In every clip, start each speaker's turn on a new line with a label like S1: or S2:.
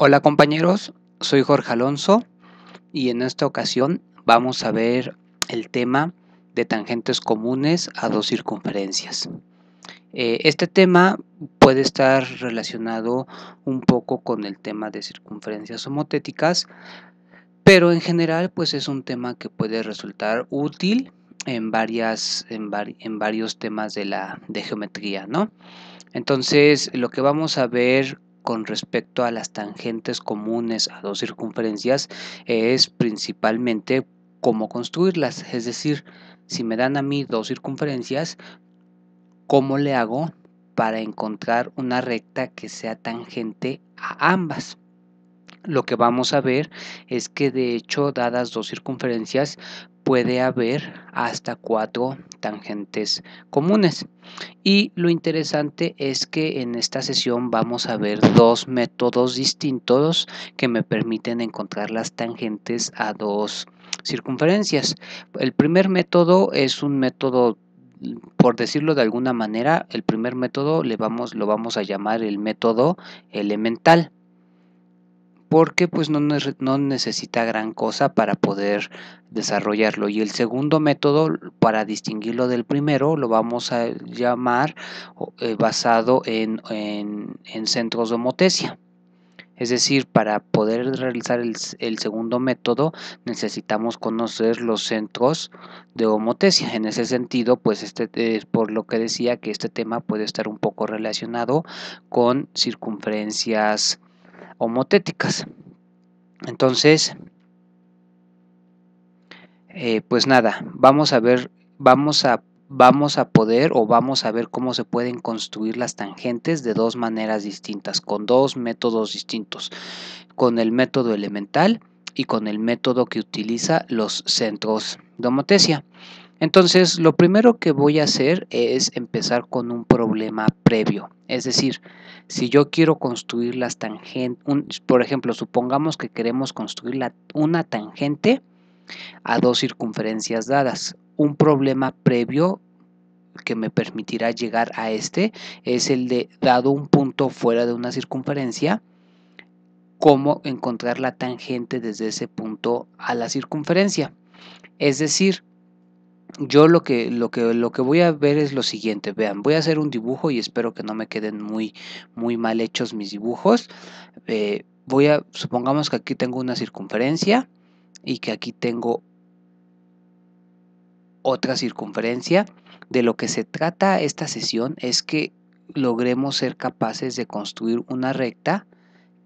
S1: Hola compañeros, soy Jorge Alonso y en esta ocasión vamos a ver el tema de tangentes comunes a dos circunferencias. Este tema puede estar relacionado un poco con el tema de circunferencias homotéticas, pero en general pues es un tema que puede resultar útil en varios temas de geometría, ¿no? Entonces, lo que vamos a ver con respecto a las tangentes comunes a dos circunferencias es principalmente cómo construirlas. Es decir, si me dan a mí dos circunferencias, ¿cómo le hago para encontrar una recta que sea tangente a ambas? Lo que vamos a ver es que de hecho, dadas dos circunferencias, puede haber hasta 4 tangentes comunes. Y lo interesante es que en esta sesión vamos a ver dos métodos distintos que me permiten encontrar las tangentes a dos circunferencias. El primer método es un método, por decirlo de alguna manera, el primer método lo vamos a llamar el método elemental, porque pues no necesita gran cosa para poder desarrollarlo. Y el segundo método, para distinguirlo del primero, lo vamos a llamar basado en centros de homotesia. Es decir, para poder realizar el segundo método necesitamos conocer los centros de homotesia. En ese sentido, pues este es por lo que decía que este tema puede estar un poco relacionado con circunferencias homotéticas. Entonces, pues nada, vamos a ver, vamos a poder o vamos a ver cómo se pueden construir las tangentes de dos maneras distintas, con dos métodos distintos, con el método elemental y con el método que utiliza los centros de homotesia. Entonces, lo primero que voy a hacer es empezar con un problema previo. Es decir, si yo quiero construir las tangentes, por ejemplo, supongamos que queremos construir una tangente a dos circunferencias dadas. Un problema previo que me permitirá llegar a este es el de, dado un punto fuera de una circunferencia, cómo encontrar la tangente desde ese punto a la circunferencia. Es decir, yo lo que voy a ver es lo siguiente. Vean, voy a hacer un dibujo y espero que no me queden muy mal hechos mis dibujos. Supongamos que aquí tengo una circunferencia y que aquí tengo otra circunferencia. De lo que se trata esta sesión es que logremos ser capaces de construir una recta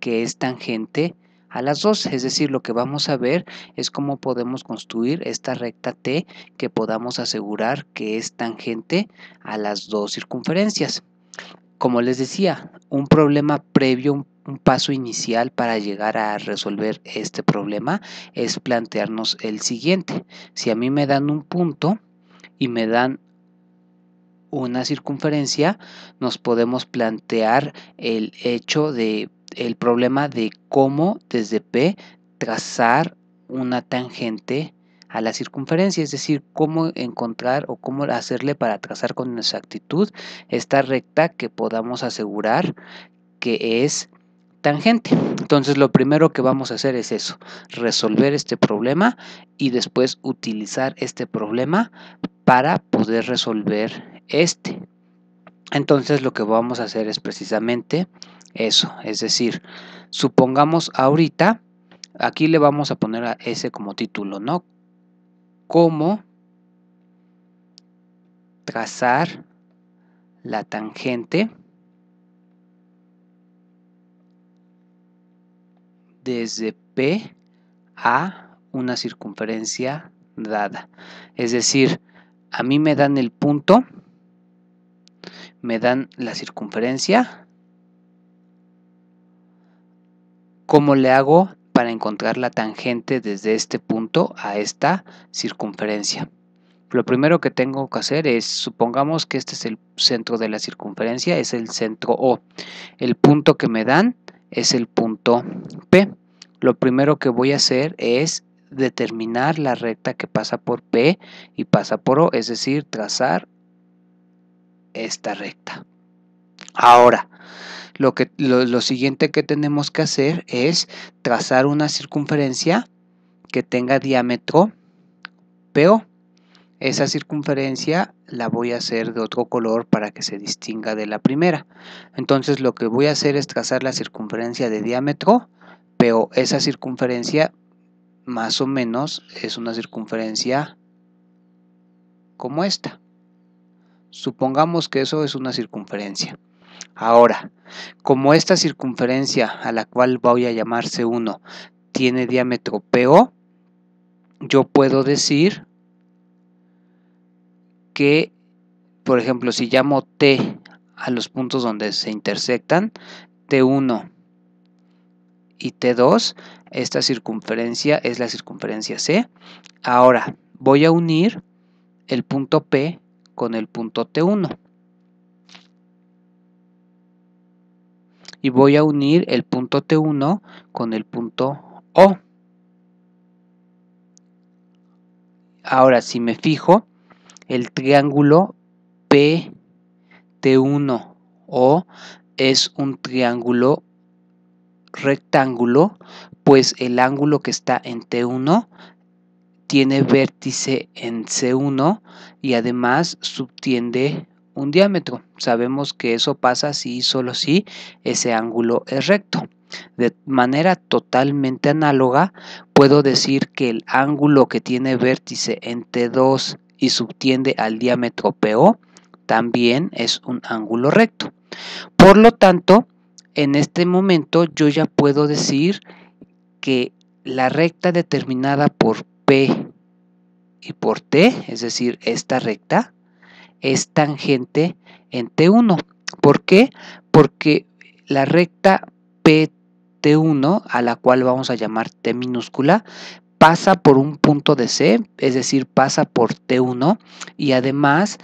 S1: que es tangente a las dos. Es decir, lo que vamos a ver es cómo podemos construir esta recta T que podamos asegurar que es tangente a las dos circunferencias. Como les decía, un problema previo, un paso inicial para llegar a resolver este problema es plantearnos el siguiente. Si a mí me dan un punto y me dan una circunferencia, nos podemos plantear el problema de cómo desde P trazar una tangente a la circunferencia, es decir, cómo encontrar o cómo hacerle para trazar con exactitud esta recta que podamos asegurar que es tangente. Entonces lo primero que vamos a hacer es eso, resolver este problema y después utilizar este problema para poder resolver este. Entonces lo que vamos a hacer es precisamente eso, es decir, supongamos ahorita, aquí le vamos a poner a ese como título, ¿no? Cómo trazar la tangente desde P a una circunferencia dada. Es decir, a mí me dan el punto, me dan la circunferencia. ¿Cómo le hago para encontrar la tangente desde este punto a esta circunferencia? Lo primero que tengo que hacer es, supongamos que este es el centro de la circunferencia, es el centro O. El punto que me dan es el punto P. Lo primero que voy a hacer es determinar la recta que pasa por P y pasa por O, es decir, trazar esta recta. Ahora, lo siguiente que tenemos que hacer es trazar una circunferencia que tenga diámetro PO. Esa circunferencia la voy a hacer de otro color para que se distinga de la primera. Entonces lo que voy a hacer es trazar la circunferencia de diámetro PO. Esa circunferencia más o menos es una circunferencia como esta. Supongamos que eso es una circunferencia. Ahora, como esta circunferencia, a la cual voy a llamar C1, tiene diámetro PO, yo puedo decir que, por ejemplo, si llamo T a los puntos donde se intersectan, T1 y T2, esta circunferencia es la circunferencia C. Ahora, voy a unir el punto P con el punto T1. Y voy a unir el punto T1 con el punto O. Ahora, si me fijo, el triángulo PT1O es un triángulo rectángulo, pues el ángulo que está en T1 tiene vértice en C1 y además subtiende un diámetro. Sabemos que eso pasa si y solo si ese ángulo es recto. De manera totalmente análoga, puedo decir que el ángulo que tiene vértice en T2 y subtiende al diámetro PO también es un ángulo recto. Por lo tanto, en este momento yo ya puedo decir que la recta determinada por P y por T, es decir, esta recta, es tangente en T1. ¿Por qué? Porque la recta PT1, a la cual vamos a llamar T minúscula, pasa por un punto de C, es decir, pasa por T1 y además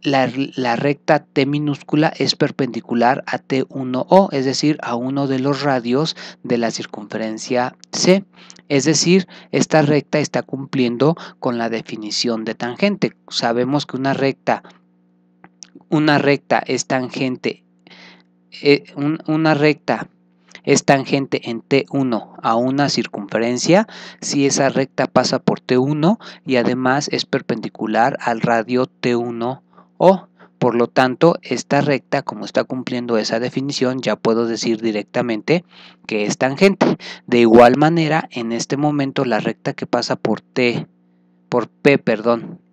S1: la recta T minúscula es perpendicular a T1O, es decir, a uno de los radios de la circunferencia C. Es decir, esta recta está cumpliendo con la definición de tangente. Sabemos que una recta es tangente, una recta es tangente en T1 a una circunferencia si esa recta pasa por T1 y además es perpendicular al radio T1O. Por lo tanto, esta recta, como está cumpliendo esa definición, ya puedo decir directamente que es tangente. De igual manera, en este momento la recta que pasa por P,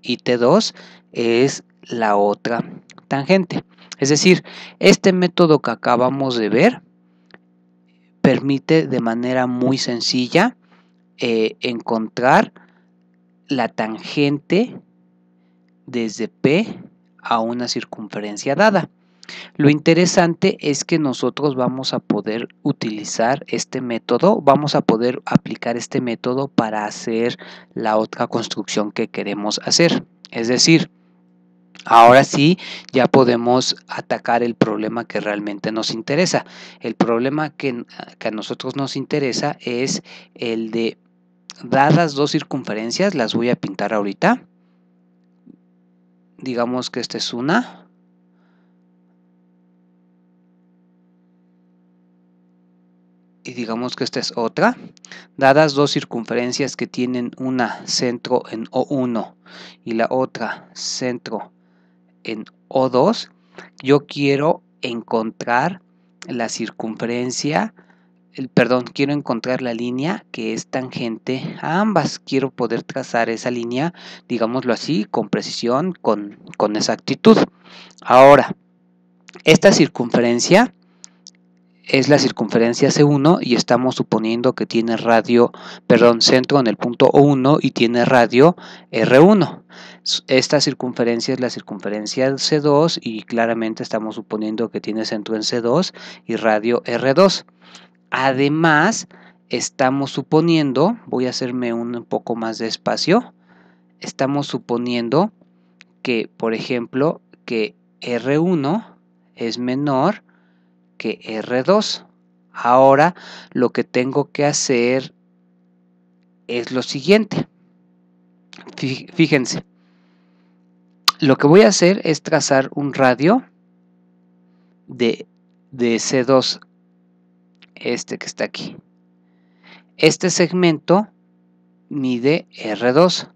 S1: y T2 es la otra tangente. Es decir, este método que acabamos de ver permite de manera muy sencilla encontrar la tangente desde P a una circunferencia dada. Lo interesante es que nosotros vamos a poder utilizar este método, vamos a poder aplicar este método para hacer la otra construcción que queremos hacer. Es decir, ahora sí ya podemos atacar el problema que realmente nos interesa. El problema que a nosotros nos interesa es el de dadas dos circunferencias, las voy a pintar ahorita. Digamos que esta es una. Y digamos que esta es otra. Dadas dos circunferencias que tienen una centro en O1 y la otra centro en O2, yo quiero encontrar la circunferencia, quiero encontrar la línea que es tangente a ambas. Quiero poder trazar esa línea, digámoslo así, con precisión, con exactitud. Ahora, esta circunferencia es la circunferencia C1 y estamos suponiendo que tiene centro en el punto O1 y tiene radio R1. Esta circunferencia es la circunferencia C2 y claramente estamos suponiendo que tiene centro en C2 y radio R2. Además, estamos suponiendo, voy a hacerme un poco más de espacio, estamos suponiendo que, por ejemplo, que R1 es menor que R2. Ahora lo que tengo que hacer es lo siguiente. Fíjense, lo que voy a hacer es trazar un radio de C2, este que está aquí. Este segmento mide R2.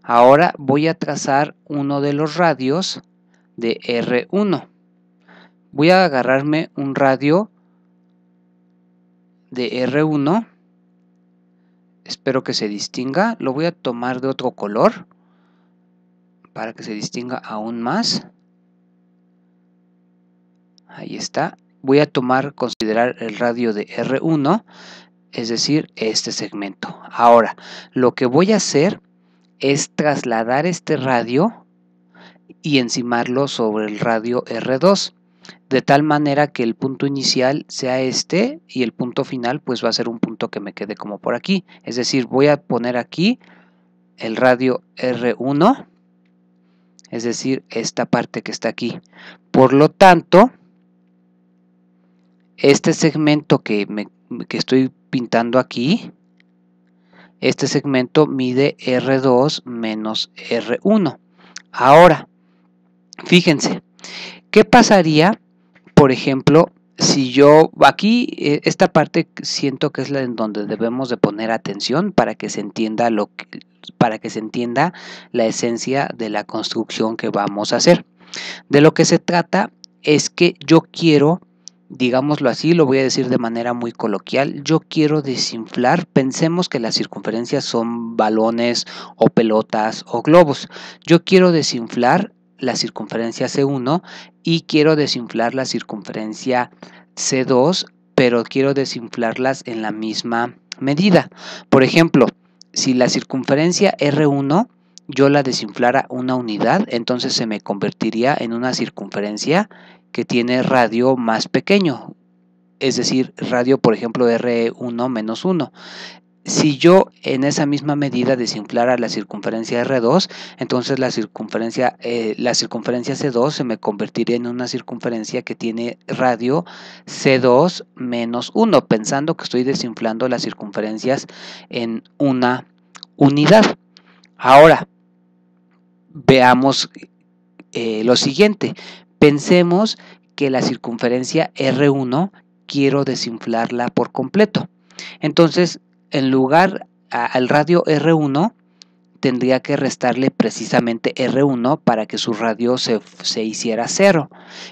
S1: Ahora voy a trazar uno de los radios de R1. Voy a agarrarme un radio de R1. Espero que se distinga. Lo voy a tomar de otro color para que se distinga aún más. Ahí está. Voy a considerar el radio de R1, es decir, este segmento. Ahora, lo que voy a hacer es trasladar este radio y encimarlo sobre el radio R2, de tal manera que el punto inicial sea este y el punto final pues va a ser un punto que me quede como por aquí. Es decir, voy a poner aquí el radio R1, es decir, esta parte que está aquí. Por lo tanto, este segmento que estoy pintando aquí, este segmento mide R2 menos R1. Ahora, fíjense, ¿qué pasaría, por ejemplo, si yo aquí, esta parte siento que es la en donde debemos de poner atención para que se entienda la esencia de la construcción que vamos a hacer? De lo que se trata es que yo quiero, digámoslo así, lo voy a decir de manera muy coloquial, yo quiero desinflar. Pensemos que las circunferencias son balones o pelotas o globos. Yo quiero desinflar la circunferencia C1 y quiero desinflar la circunferencia C2, pero quiero desinflarlas en la misma medida. Por ejemplo, si la circunferencia R1 yo la desinflara una unidad, entonces se me convertiría en una circunferencia que tiene radio más pequeño, es decir, radio, por ejemplo, R1 menos 1. Si yo en esa misma medida desinflara la circunferencia R2, entonces la circunferencia C2 se me convertiría en una circunferencia que tiene radio C2 menos 1, pensando que estoy desinflando las circunferencias en una unidad. Ahora, veamos lo siguiente. Pensemos que la circunferencia R1 quiero desinflarla por completo. Entonces, en lugar al radio R1, tendría que restarle precisamente R1 para que su radio se hiciera 0.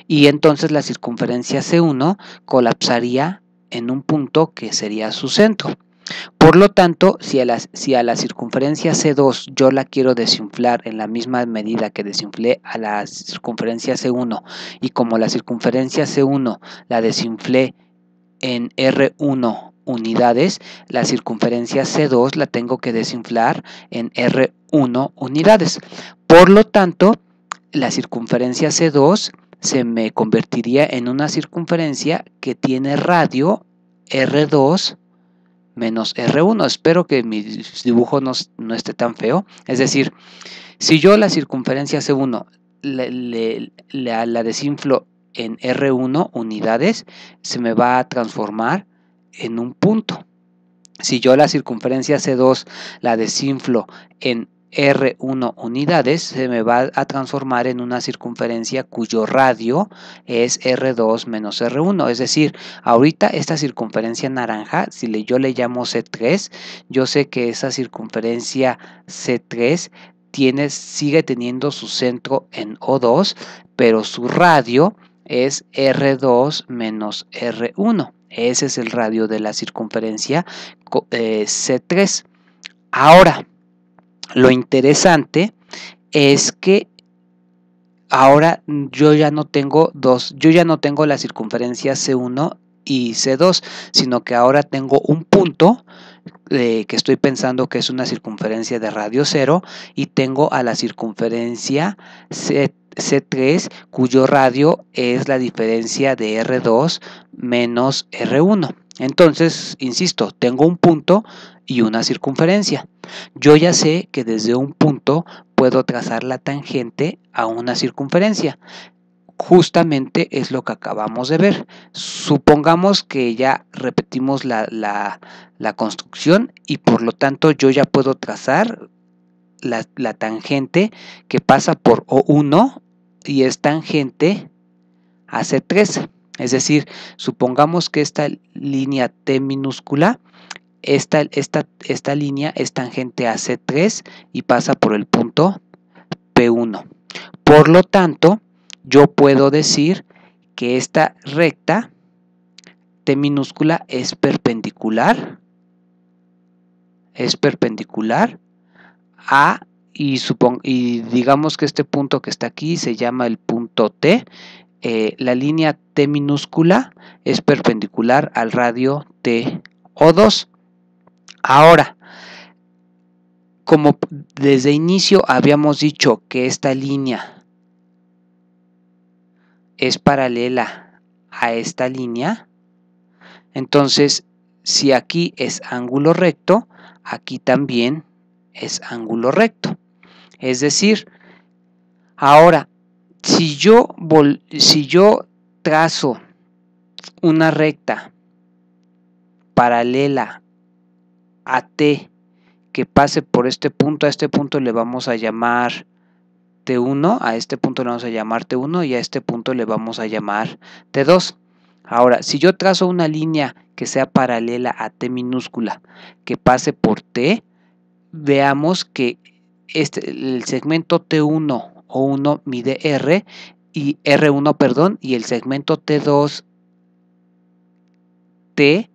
S1: Y entonces la circunferencia C1 colapsaría en un punto que sería su centro. Por lo tanto, si a la circunferencia C2 yo la quiero desinflar en la misma medida que desinflé a la circunferencia C1, y como la circunferencia C1 la desinflé en R1 unidades, la circunferencia C2 la tengo que desinflar en R1 unidades. Por lo tanto, la circunferencia C2 se me convertiría en una circunferencia que tiene radio R2 menos R1. Espero que mi dibujo no esté tan feo. Es decir, si yo la circunferencia C1 la desinflo en R1 unidades, se me va a transformar en un punto. Si yo la circunferencia C2 la desinflo en R1 unidades, se me va a transformar en una circunferencia cuyo radio es R2 menos R1. Es decir, ahorita esta circunferencia naranja, si yo le llamo C3, yo sé que esa circunferencia C3 sigue teniendo su centro en O2, pero su radio es R2 menos R1. Ese es el radio de la circunferencia C3. Ahora, lo interesante es que ahora yo ya no tengo la circunferencia C1 y C2, sino que ahora tengo un punto que estoy pensando que es una circunferencia de radio 0, y tengo a la circunferencia C3 cuyo radio es la diferencia de R2 menos R1. Entonces, insisto, tengo un punto y una circunferencia. Yo ya sé que desde un punto puedo trazar la tangente a una circunferencia. Justamente es lo que acabamos de ver. Supongamos que ya repetimos la construcción y por lo tanto yo ya puedo trazar la tangente que pasa por O1 y es tangente a C3. Es decir, supongamos que esta línea T minúscula, esta línea es tangente a C3 y pasa por el punto P1. Por lo tanto, yo puedo decir que esta recta T minúscula es perpendicular a, y digamos que este punto que está aquí se llama el punto T. La línea T minúscula es perpendicular al radio TO2. Ahora, como desde inicio habíamos dicho que esta línea es paralela a esta línea, entonces si aquí es ángulo recto, aquí también es ángulo recto. Es decir, ahora, si yo trazo una recta paralela a T que pase por este punto, a este punto le vamos a llamar T1, a este punto le vamos a llamar T1 y a este punto le vamos a llamar T2. Ahora, si yo trazo una línea que sea paralela a T minúscula, que pase por T, veamos que el segmento T1 o 1 mide R y R1, perdón, y el segmento T2 T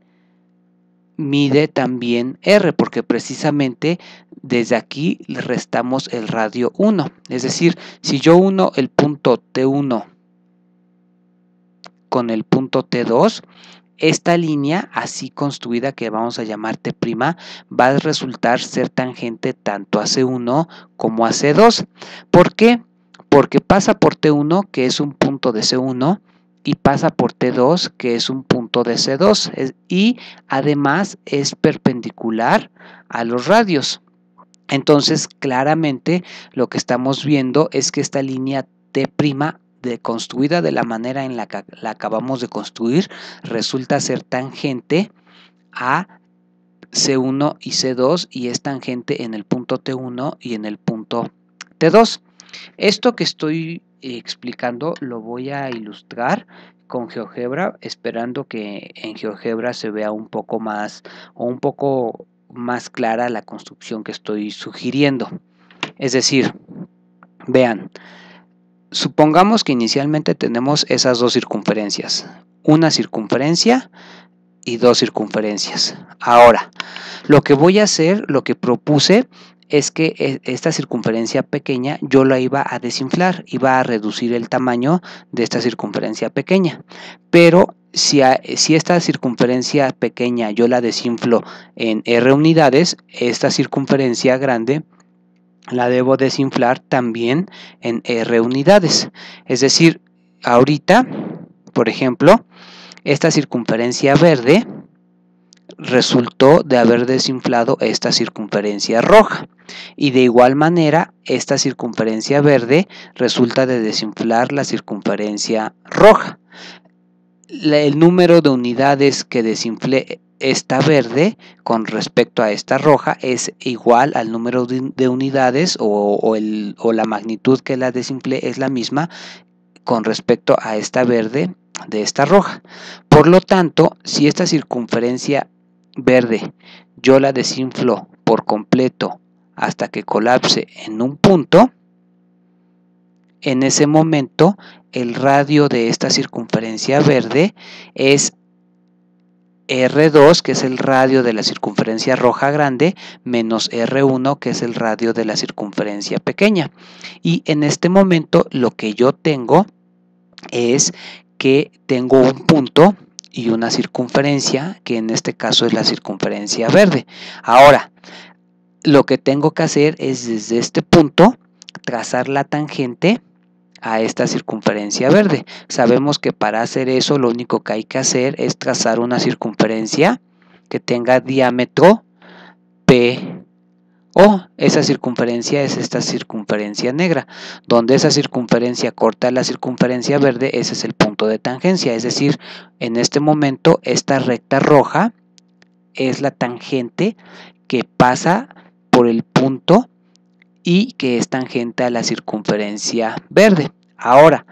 S1: mide también R, porque precisamente desde aquí le restamos el radio 1. Es decir, si yo uno el punto T1 con el punto T2, esta línea así construida, que vamos a llamar T', va a resultar ser tangente tanto a C1 como a C2. ¿Por qué? Porque pasa por T1, que es un punto de C1, y pasa por T2, que es un punto de C2, y además es perpendicular a los radios. Entonces, claramente lo que estamos viendo es que esta línea T' construida de la manera en la que la acabamos de construir, resulta ser tangente a C1 y C2 y es tangente en el punto T1 y en el punto T2. Esto que estoy explicando lo voy a ilustrar con GeoGebra, esperando que en GeoGebra se vea un poco más clara la construcción que estoy sugiriendo. Es decir, vean, supongamos que inicialmente tenemos esas dos circunferencias, una circunferencia y dos circunferencias. Ahora, lo que voy a hacer, lo que propuse, es que esta circunferencia pequeña yo la iba a desinflar, iba a reducir el tamaño de esta circunferencia pequeña. Pero si esta circunferencia pequeña yo la desinflo en R unidades, esta circunferencia grande la debo desinflar también en R unidades. Es decir, ahorita, por ejemplo, esta circunferencia verde resultó de haber desinflado esta circunferencia roja, y de igual manera esta circunferencia verde resulta de desinflar la circunferencia roja. El número de unidades que desinflé esta verde con respecto a esta roja es igual al número de unidades o la magnitud que la desinflé es la misma con respecto a esta verde de esta roja. Por lo tanto, si esta circunferencia verde yo la desinflo por completo hasta que colapse en un punto, en ese momento el radio de esta circunferencia verde es R2, que es el radio de la circunferencia roja grande, menos R1, que es el radio de la circunferencia pequeña. Y en este momento lo que yo tengo es que tengo un punto y una circunferencia, que en este caso es la circunferencia verde. Ahora, lo que tengo que hacer es desde este punto trazar la tangente a esta circunferencia verde. Sabemos que para hacer eso lo único que hay que hacer es trazar una circunferencia que tenga diámetro P o esa circunferencia es esta circunferencia negra, donde esa circunferencia corta la circunferencia verde, ese es el punto de tangencia. Es decir, en este momento esta recta roja es la tangente que pasa por el punto y que es tangente a la circunferencia verde. Ahora,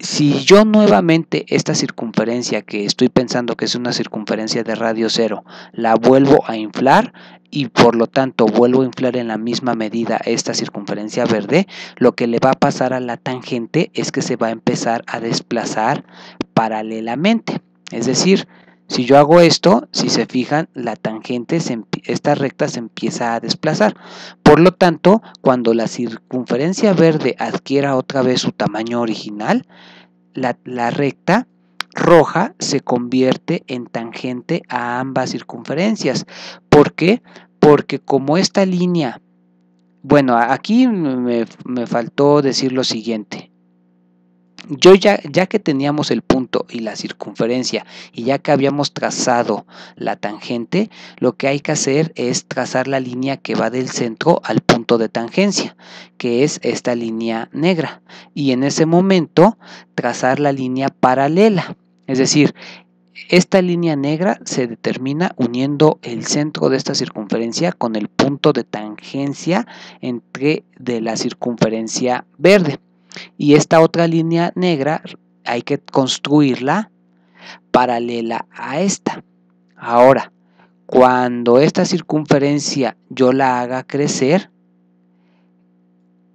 S1: Si yo nuevamente esta circunferencia que estoy pensando que es una circunferencia de radio cero, la vuelvo a inflar y por lo tanto vuelvo a inflar en la misma medida esta circunferencia verde, lo que le va a pasar a la tangente es que se va a empezar a desplazar paralelamente. Es decir, si yo hago esto, si se fijan, la tangente, esta recta se empieza a desplazar. Por lo tanto, cuando la circunferencia verde adquiera otra vez su tamaño original, la recta roja se convierte en tangente a ambas circunferencias. ¿Por qué? Porque como esta línea, bueno, aquí me faltó decir lo siguiente. Yo ya que teníamos el punto y la circunferencia y ya que habíamos trazado la tangente, lo que hay que hacer es trazar la línea que va del centro al punto de tangencia, que es esta línea negra, y en ese momento trazar la línea paralela, es decir, esta línea negra se determina uniendo el centro de esta circunferencia con el punto de tangencia de la circunferencia verde. Y esta otra línea negra hay que construirla paralela a esta. Ahora, cuando esta circunferencia yo la haga crecer,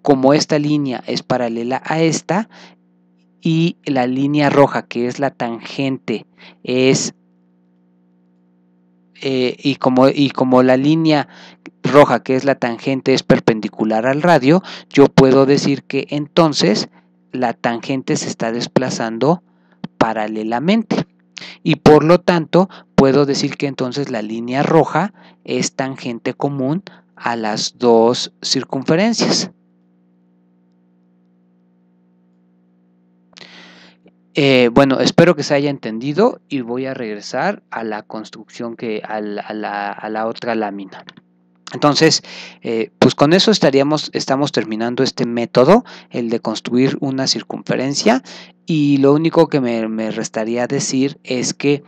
S1: como esta línea es paralela a esta y la línea roja que es la tangente es y como la línea roja que es la tangente es perpendicular al radio, yo puedo decir que entonces la tangente se está desplazando paralelamente y por lo tanto puedo decir que entonces la línea roja es tangente común a las dos circunferencias. Bueno, espero que se haya entendido y voy a regresar a la construcción a la otra lámina. Entonces, pues con eso estamos terminando este método, el de construir una circunferencia, y lo único que me restaría decir es que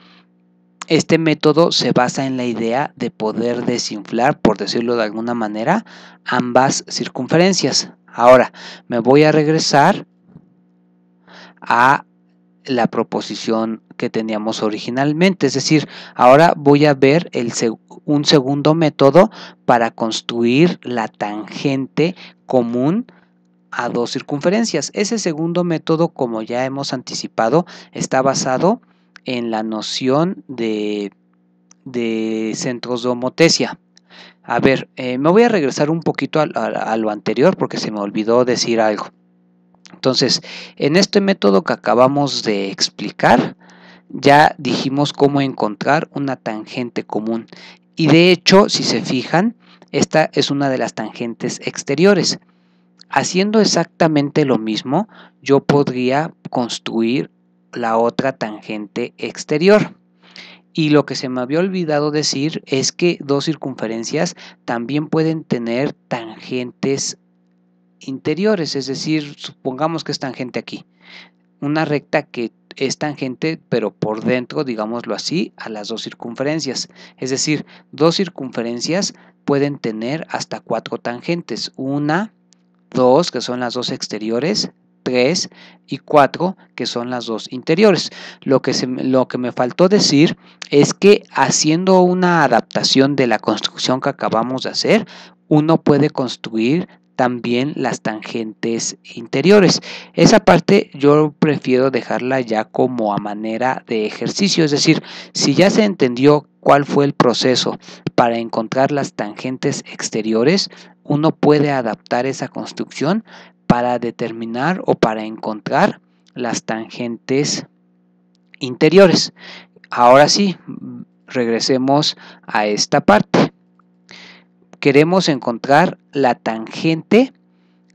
S1: este método se basa en la idea de poder desinflar, por decirlo de alguna manera, ambas circunferencias. Ahora, me voy a regresar a la proposición que teníamos originalmente, es decir, ahora voy a ver un segundo método para construir la tangente común a dos circunferencias. Ese segundo método, como ya hemos anticipado, está basado en la noción de centros de homotesia. A ver, me voy a regresar un poquito a lo anterior porque se me olvidó decir algo. Entonces, en este método que acabamos de explicar, ya dijimos cómo encontrar una tangente común. Y de hecho, si se fijan, esta es una de las tangentes exteriores. Haciendo exactamente lo mismo, yo podría construir la otra tangente exterior. Y lo que se me había olvidado decir es que dos circunferencias también pueden tener tangentes interiores, es decir, supongamos que es tangente aquí, una recta que es tangente pero por dentro, digámoslo así, a las dos circunferencias, es decir, dos circunferencias pueden tener hasta 4 tangentes, 1, 2 que son las dos exteriores, 3 y 4 que son las dos interiores. Lo que me faltó decir es que haciendo una adaptación de la construcción que acabamos de hacer, uno puede construir también las tangentes interiores. Esa parte yo prefiero dejarla ya como a manera de ejercicio, es decir, si ya se entendió cuál fue el proceso para encontrar las tangentes exteriores, uno puede adaptar esa construcción para determinar o para encontrar las tangentes interiores. Ahora sí, regresemos a esta parte. Queremos encontrar la tangente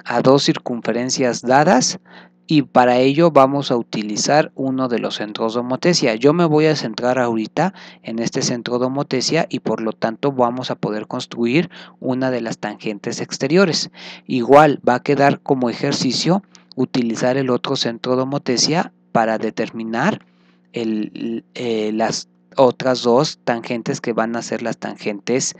S1: a dos circunferencias dadas y para ello vamos a utilizar uno de los centros de homotesia. Yo me voy a centrar ahorita en este centro de homotesia y por lo tanto vamos a poder construir una de las tangentes exteriores. Igual va a quedar como ejercicio utilizar el otro centro de homotesia para determinar las otras dos tangentes que van a ser las tangentes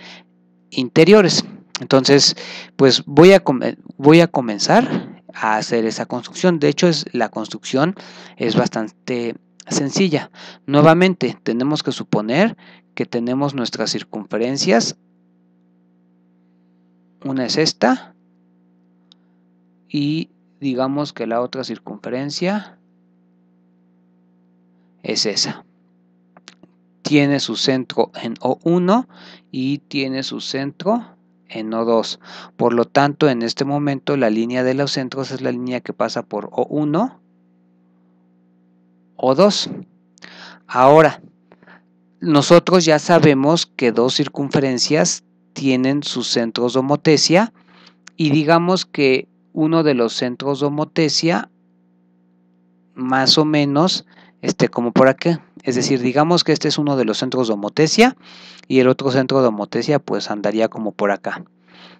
S1: interiores. Entonces, pues voy a comenzar a hacer esa construcción. De hecho, la construcción es bastante sencilla. Nuevamente, tenemos que suponer que tenemos nuestras circunferencias. Una es esta y digamos que la otra circunferencia es esa. Tiene su centro en O1 y tiene su centro en O2. Por lo tanto, en este momento la línea de los centros es la línea que pasa por O1, O2. Ahora, nosotros ya sabemos que dos circunferencias tienen sus centros de homotesia y digamos que uno de los centros de homotesia más o menos como por aquí. Es decir, digamos que este es uno de los centros de homotesia y el otro centro de homotesia pues andaría como por acá.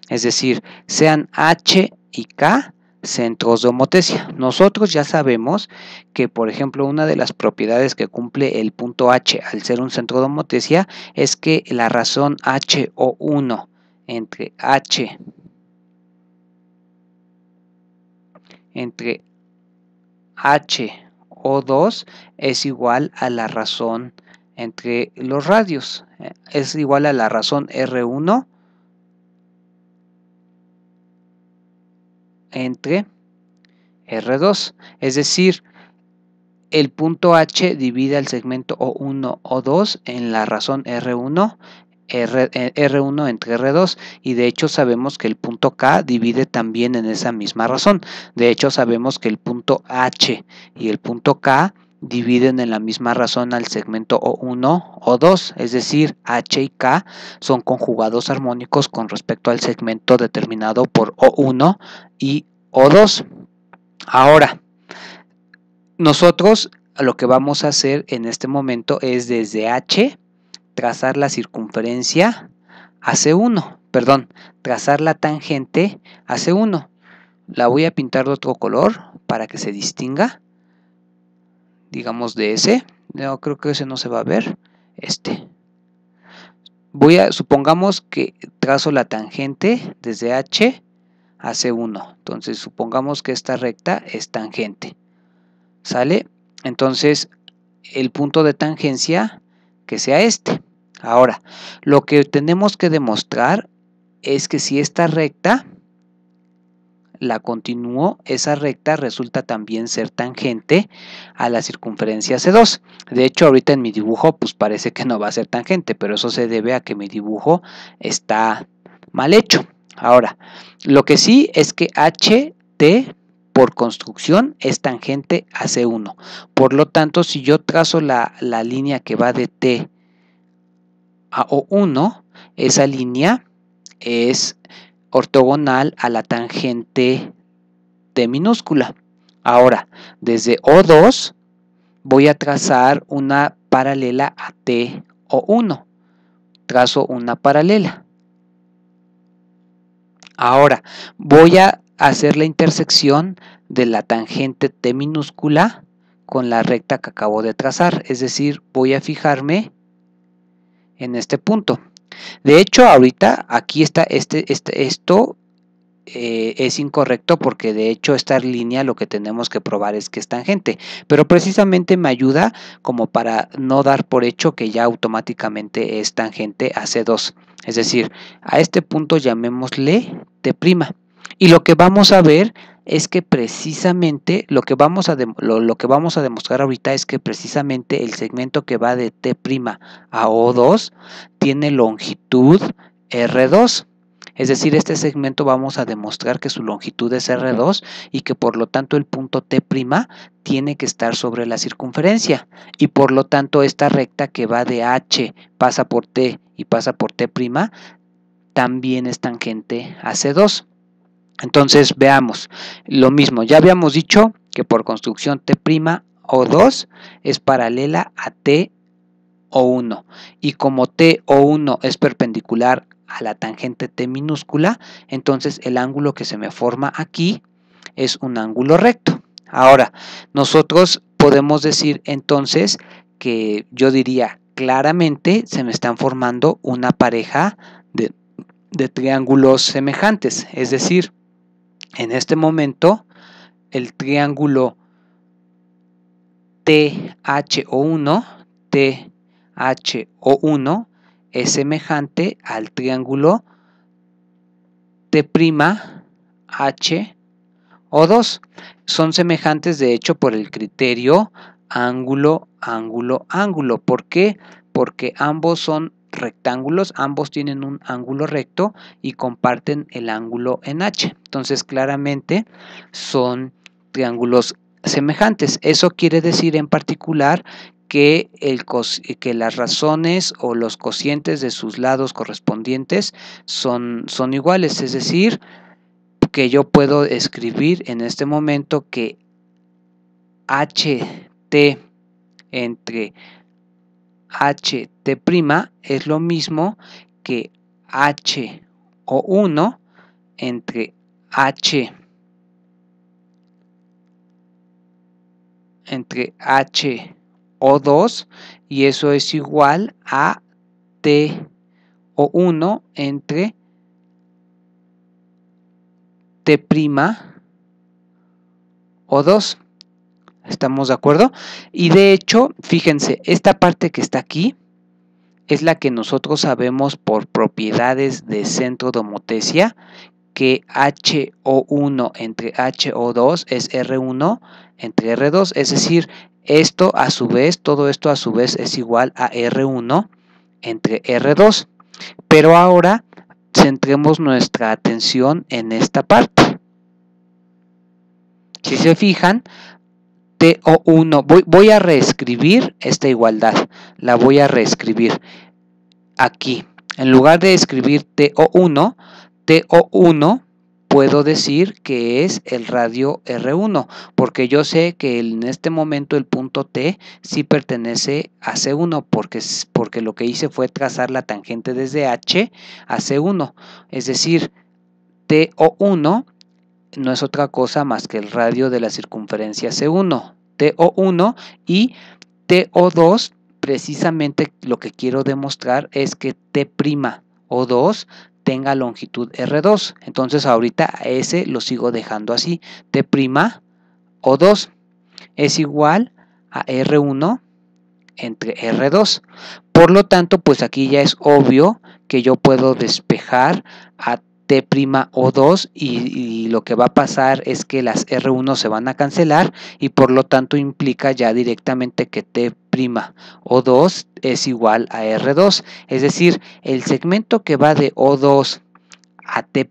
S1: Es decir, sean H y K centros de homotesia. Nosotros ya sabemos que, por ejemplo, una de las propiedades que cumple el punto H al ser un centro de homotesia es que la razón HO1 entre HO2 es igual a la razón entre los radios. Es igual a la razón R1 entre R2. Es decir, el punto H divide el segmento O1, O2 en la razón R1, R1 entre R2, y de hecho sabemos que el punto K divide también en esa misma razón. De hecho sabemos que el punto H y el punto K dividen en la misma razón al segmento O1, O2, es decir, H y K son conjugados armónicos con respecto al segmento determinado por O1 y O2. Ahora, nosotros lo que vamos a hacer en este momento es desde H trazar la circunferencia a C1, perdón, trazar la tangente a C1. La voy a pintar de otro color para que se distinga, digamos de ese. No, creo que ese no se va a ver. Supongamos que trazo la tangente desde H a C1. Entonces supongamos que esta recta es tangente. ¿Sale? Entonces el punto de tangencia que sea este. Ahora, lo que tenemos que demostrar es que si esta recta la continúo, esa recta resulta también ser tangente a la circunferencia C2. De hecho, ahorita en mi dibujo pues parece que no va a ser tangente, pero eso se debe a que mi dibujo está mal hecho. Ahora, lo que sí es que HT por construcción es tangente a C1. Por lo tanto, si yo trazo la línea que va de T a O1, esa línea es ortogonal a la tangente T minúscula. Ahora, desde O2 voy a trazar una paralela a T O1. Trazo una paralela. Ahora, voy a hacer la intersección de la tangente T minúscula con la recta que acabo de trazar. Es decir, voy a fijarme en este punto. De hecho, ahorita aquí está esto es incorrecto porque de hecho esta línea lo que tenemos que probar es que es tangente, pero precisamente me ayuda como para no dar por hecho que ya automáticamente es tangente a C2. Es decir, a este punto llamémosle T'. Y lo que vamos a ver es que precisamente lo que vamos a demostrar ahorita es que precisamente el segmento que va de T' a O2 tiene longitud R2. Es decir, este segmento vamos a demostrar que su longitud es R2 y que por lo tanto el punto T' tiene que estar sobre la circunferencia y por lo tanto esta recta que va de H, pasa por T y pasa por T' también es tangente a C2. Entonces veamos, lo mismo, ya habíamos dicho que por construcción T' O2 es paralela a T O1 y como T O1 es perpendicular a la tangente T minúscula, entonces el ángulo que se me forma aquí es un ángulo recto. Ahora, nosotros podemos decir entonces que yo diría claramente se me están formando una pareja de triángulos semejantes, es decir, en este momento el triángulo THO1 es semejante al triángulo T'HO2. Son semejantes de hecho por el criterio ángulo, ángulo, ángulo. ¿Por qué? Porque ambos son rectángulos, ambos tienen un ángulo recto y comparten el ángulo en H. Entonces claramente son triángulos semejantes. Eso quiere decir en particular que las razones o los cocientes de sus lados correspondientes son iguales, es decir, que yo puedo escribir en este momento que HT entre HT' es lo mismo que HO1 entre HO2 y eso es igual a TO1 entre T'O2. ¿Estamos de acuerdo? Y de hecho, fíjense, esta parte que está aquí es la que nosotros sabemos por propiedades de centro de homotesia, que HO1 entre HO2 es R1 entre R2, es decir, esto a su vez, todo esto a su vez es igual a R1 entre R2. Pero ahora centremos nuestra atención en esta parte. Si se fijan, TO1, voy a reescribir esta igualdad, la voy a reescribir aquí. En lugar de escribir TO1 puedo decir que es el radio R1, porque yo sé que en este momento el punto T sí pertenece a C1, porque lo que hice fue trazar la tangente desde H a C1, es decir, TO1 no es otra cosa más que el radio de la circunferencia C1, TO1, y TO2, precisamente lo que quiero demostrar es que T'O2 tenga longitud R2. Entonces ahorita a ese lo sigo dejando así, T'O2 es igual a R1 entre R2. Por lo tanto, pues aquí ya es obvio que yo puedo despejar a T'O2 y lo que va a pasar es que las R1 se van a cancelar y por lo tanto implica ya directamente que T'O2 es igual a R2. Es decir, el segmento que va de O2 a T'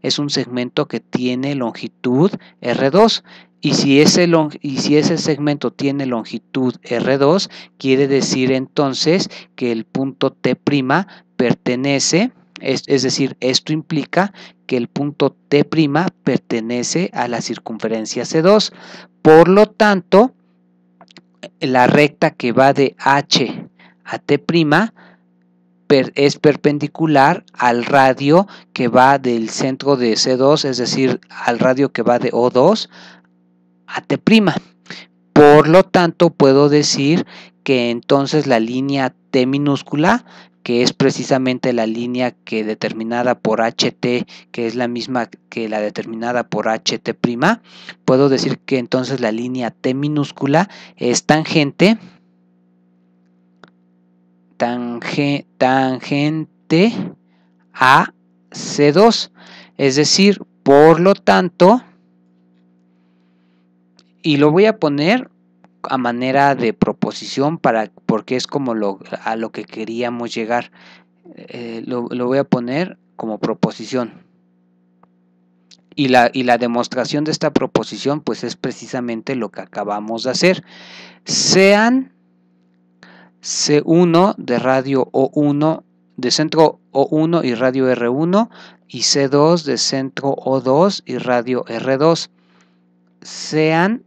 S1: es un segmento que tiene longitud R2. Y si ese segmento tiene longitud R2, quiere decir entonces que el punto T' pertenece, es decir, esto implica que el punto T' pertenece a la circunferencia C2. Por lo tanto, la recta que va de H a T' es perpendicular al radio que va del centro de C2, es decir, al radio que va de O2 a T'. Por lo tanto, puedo decir que entonces la línea T minúscula, que es precisamente la línea que determinada por HT, que es la misma que la determinada por HT', puedo decir que entonces la línea T minúscula es tangente a C2, es decir, por lo tanto, y lo voy a poner a manera de proposición porque es como a lo que queríamos llegar, lo voy a poner como proposición. Y la demostración de esta proposición pues es precisamente lo que acabamos de hacer. Sean C1 de radio O1, de centro O1 y radio R1, y C2 de centro O2 y radio R2. Sean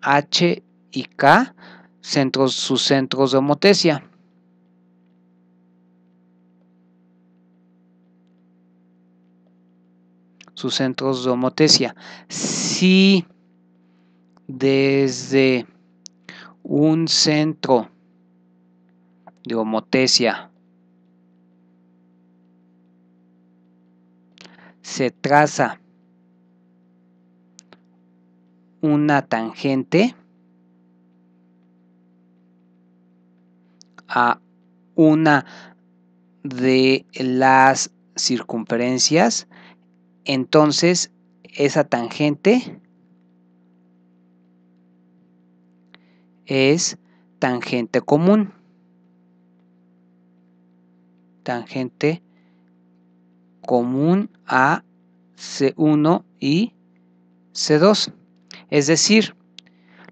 S1: H y K sus centros de homotesia. Sus centros de homotesia. Si desde un centro de homotesia se traza una tangente a una de las circunferencias, entonces esa tangente es tangente común. Tangente común a C1 y C2. Es decir,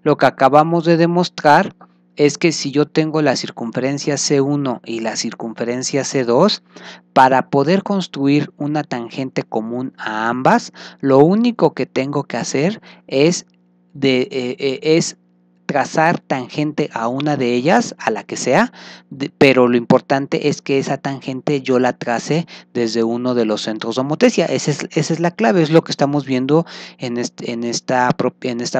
S1: lo que acabamos de demostrar es que si yo tengo la circunferencia C1 y la circunferencia C2, para poder construir una tangente común a ambas, lo único que tengo que hacer es trazar tangente a una de ellas, a la que sea, pero lo importante es que esa tangente yo la trace desde uno de los centros de homotecia. Esa es la clave, es lo que estamos viendo en esta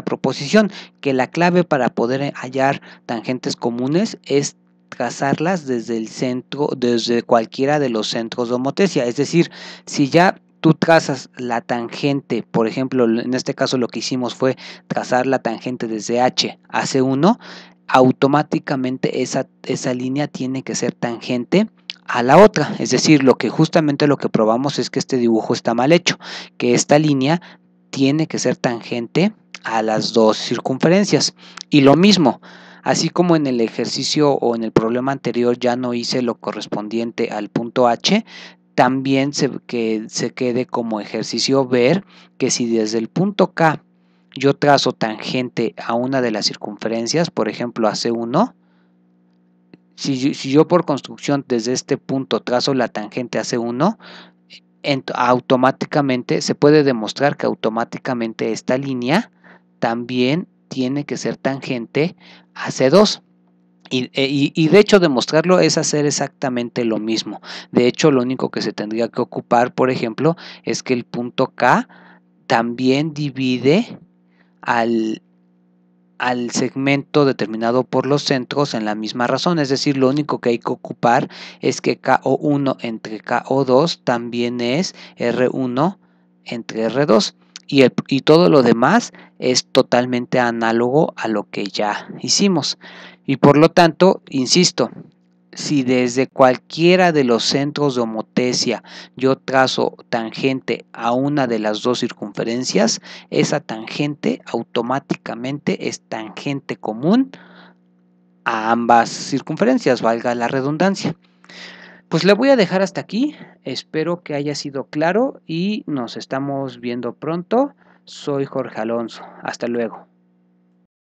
S1: proposición, que la clave para poder hallar tangentes comunes es trazarlas desde el centro, desde cualquiera de los centros de homotecia. Es decir, si ya tú trazas la tangente, por ejemplo, en este caso lo que hicimos fue trazar la tangente desde H a C1, automáticamente esa línea tiene que ser tangente a la otra. Es decir, justamente lo que probamos es que este dibujo está mal hecho, que esta línea tiene que ser tangente a las dos circunferencias. Y lo mismo, así como en el ejercicio o en el problema anterior ya no hice lo correspondiente al punto H, también que se quede como ejercicio ver que si desde el punto K yo trazo tangente a una de las circunferencias, por ejemplo a C1, si yo por construcción desde este punto trazo la tangente a C1, automáticamente se puede demostrar que automáticamente esta línea también tiene que ser tangente a C2. Y de hecho demostrarlo es hacer exactamente lo mismo. De hecho, lo único que se tendría que ocupar, por ejemplo, es que el punto K también divide al segmento determinado por los centros en la misma razón. Es decir, lo único que hay que ocupar es que KO1 entre KO2 también es R1 entre R2. Y todo lo demás es totalmente análogo a lo que ya hicimos. Y por lo tanto, insisto, si desde cualquiera de los centros de homotecia yo trazo tangente a una de las dos circunferencias, esa tangente automáticamente es tangente común a ambas circunferencias, valga la redundancia. Pues le voy a dejar hasta aquí, espero que haya sido claro y nos estamos viendo pronto. Soy Jorge Alonso, hasta luego.